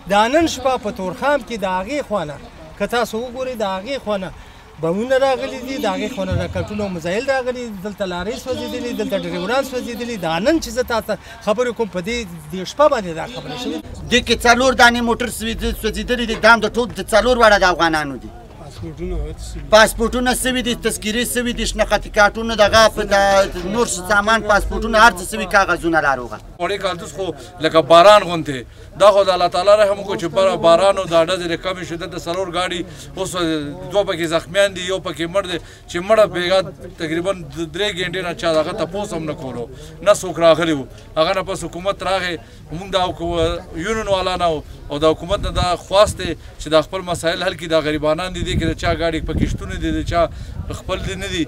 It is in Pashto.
دا نن شپه په تورخام کې د هغې خوا نه که تاسو وګورئ د هغې خوا نه بمونه راغلي دي، د هغې خوا نه راکټونه او مزایل راغلي دي، دلته لارۍ سوځېدلي، دلته ډریوران سوځېدلي. دا نن چې زه تاسو خبرې کوم په دې شپه باندې دا خبرې شوې. دې کې 4 دانې موټر سوځېدلي دي، دا هم د ټول د 4 واړه د افغانانو دي. پاسپورټونه سوي دي، تذکیرې سوي دي، شناختي کارتونه، دغه نور سامان، پاسپورټونه، هر څه سوي کاغذونه راروغه. وړې کالتوس خو لکه باران غوندې دا خو د الله تعالی رحم وکړو چې باران او دا ډزې کمې شو. دلته 4 ګاډي اوس 2 پکې زخمیان دي، یو پکې مړ دی چې مړه بېګا تقریبا 3 غنټې نه چا دغه تپوس هم نه کولو، نه څوک راغلی وو. هغه نه پس حکومت راغی، موږ د یونین والا نه او د حکومت نه دا خواست دی چې دا خپل مسایل حل کړي. دا غریبانان دي کې د چا ګاډي پکې شتون دي، د چا خپل دي نه دي.